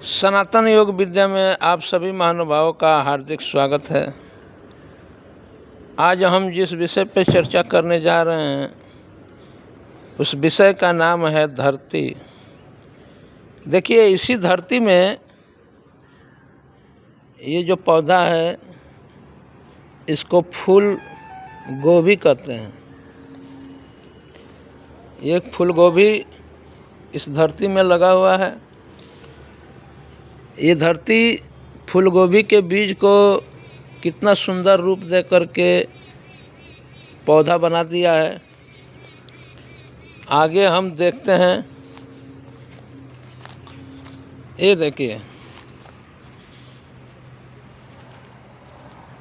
सनातन योग विद्या में आप सभी महानुभावों का हार्दिक स्वागत है। आज हम जिस विषय पर चर्चा करने जा रहे हैं उस विषय का नाम है धरती। देखिए, इसी धरती में ये जो पौधा है इसको फूल गोभी कहते हैं। एक फूल गोभी इस धरती में लगा हुआ है। ये धरती फूल गोभी के बीज को कितना सुंदर रूप दे करके पौधा बना दिया है। आगे हम देखते हैं। ये देखिए,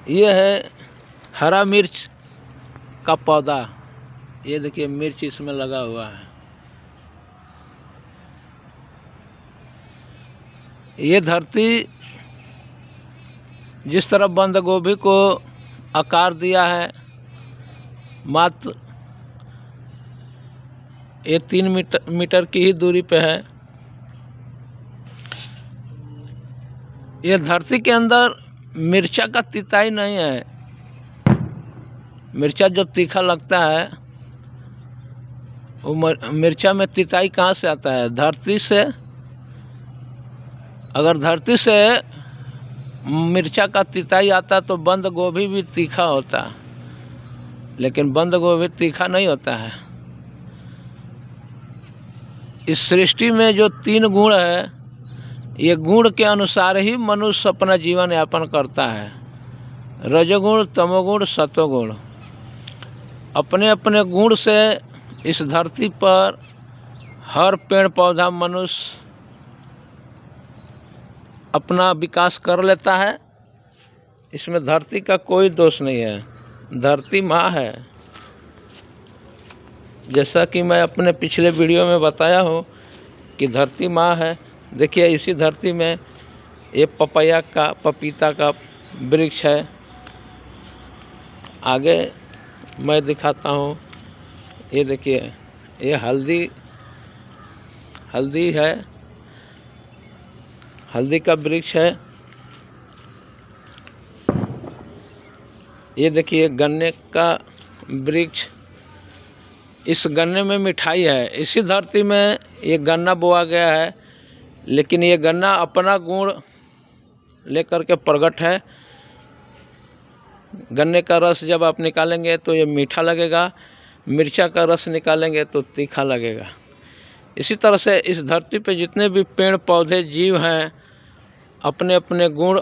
ये है हरा मिर्च का पौधा। ये देखिए, मिर्च इसमें लगा हुआ है। ये धरती जिस तरह बंद गोभी को आकार दिया है, मात्र ये 3 मीटर की ही दूरी पे है। ये धरती के अंदर मिर्चा का तीताई नहीं है। मिर्चा जो तीखा लगता है वो मिर्चा में तीताई कहाँ से आता है? धरती से। अगर धरती से मिर्चा का तीताई आता तो बंद गोभी भी तीखा होता, लेकिन बंद गोभी तीखा नहीं होता है। इस सृष्टि में जो 3 गुण है, ये गुण के अनुसार ही मनुष्य अपना जीवन यापन करता है। रजोगुण, तमोगुण, सत्वगुण। अपने अपने गुण से इस धरती पर हर पेड़ पौधा मनुष्य अपना विकास कर लेता है। इसमें धरती का कोई दोष नहीं है। धरती माँ है। जैसा कि मैं अपने पिछले वीडियो में बताया हूँ कि धरती माँ है। देखिए, इसी धरती में ये पपीता का वृक्ष है। आगे मैं दिखाता हूँ। ये देखिए, ये हल्दी है। हल्दी का वृक्ष है। ये देखिए, गन्ने का वृक्ष। इस गन्ने में मिठाई है। इसी धरती में ये गन्ना बोया गया है, लेकिन ये गन्ना अपना गुण लेकर के प्रकट है। गन्ने का रस जब आप निकालेंगे तो ये मीठा लगेगा, मिर्चा का रस निकालेंगे तो तीखा लगेगा। इसी तरह से इस धरती पे जितने भी पेड़ पौधे जीव हैं, अपने अपने गुण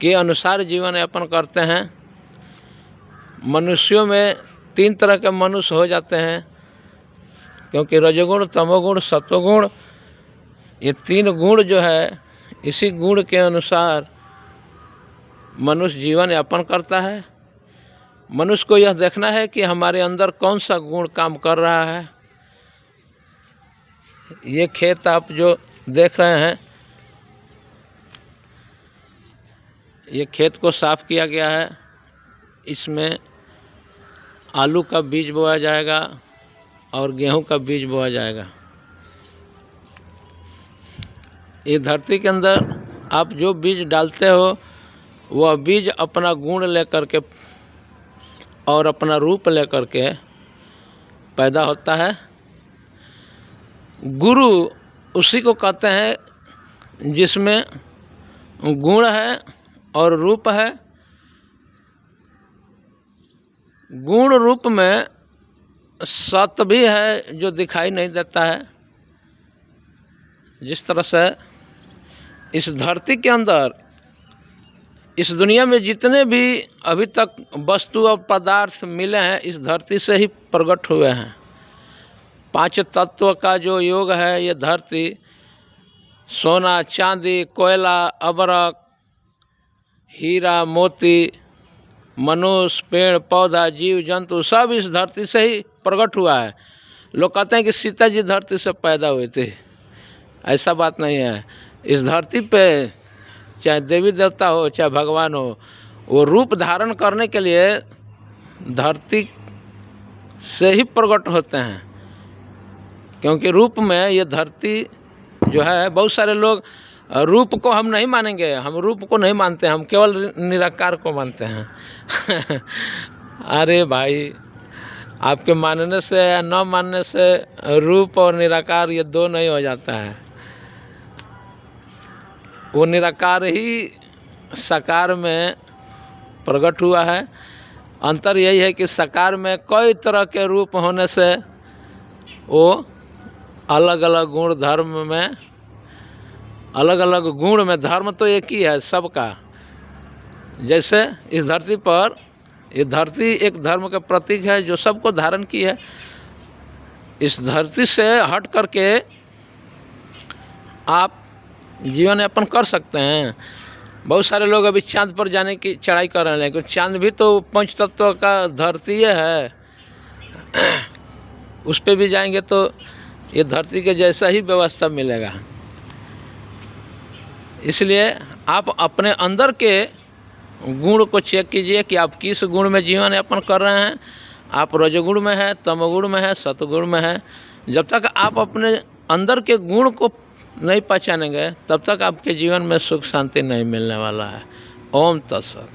के अनुसार जीवन यापन करते हैं। मनुष्यों में 3 तरह के मनुष्य हो जाते हैं, क्योंकि रजोगुण, तमोगुण, सत्वगुण, ये 3 गुण जो है, इसी गुण के अनुसार मनुष्य जीवन यापन करता है। मनुष्य को यह देखना है कि हमारे अंदर कौन सा गुण काम कर रहा है। ये खेत आप जो देख रहे हैं, ये खेत को साफ किया गया है। इसमें आलू का बीज बोया जाएगा और गेहूं का बीज बोया जाएगा। ये धरती के अंदर आप जो बीज डालते हो, वह बीज अपना गुण लेकर के और अपना रूप लेकर के पैदा होता है। गुरु उसी को कहते हैं जिसमें गुण है और रूप है। गुण रूप में सत्व भी है जो दिखाई नहीं देता है। जिस तरह से इस धरती के अंदर, इस दुनिया में जितने भी अभी तक वस्तु और पदार्थ मिले हैं, इस धरती से ही प्रकट हुए हैं। 5 तत्व का जो योग है, ये धरती सोना, चांदी, कोयला, अबरक, हीरा, मोती, मनुष्य, पेड़ पौधा, जीव जंतु सब इस धरती से ही प्रकट हुआ है। लोग कहते हैं कि सीता जी धरती से पैदा हुए थे। ऐसा बात नहीं है। इस धरती पे चाहे देवी देवता हो, चाहे भगवान हो, वो रूप धारण करने के लिए धरती से ही प्रकट होते हैं। क्योंकि रूप में ये धरती जो है, बहुत सारे लोग रूप को हम नहीं मानेंगे, हम रूप को नहीं मानते, हम केवल निराकार को मानते हैं। अरे भाई, आपके मानने से या न मानने से रूप और निराकार ये दो नहीं हो जाता है। वो निराकार ही साकार में प्रकट हुआ है। अंतर यही है कि साकार में कई तरह के रूप होने से वो अलग अलग गुण धर्म में, अलग अलग गुण में, धर्म तो एक ही है सबका। जैसे इस धरती पर, ये धरती एक धर्म का प्रतीक है जो सबको धारण की है। इस धरती से हट करके आप जीवन यापन कर सकते हैं। बहुत सारे लोग अभी चांद पर जाने की चढ़ाई कर रहे हैं, लेकिन चांद भी तो पंच तत्व का धरती है। उस पर भी जाएंगे तो ये धरती के जैसा ही व्यवस्था मिलेगा। इसलिए आप अपने अंदर के गुण को चेक कीजिए कि आप किस गुण में जीवन यापन कर रहे हैं। आप रजोगुण में है, तमोगुण में है, सतगुण में है। जब तक आप अपने अंदर के गुण को नहीं पहचानेंगे तब तक आपके जीवन में सुख शांति नहीं मिलने वाला है। ओम तत्सत।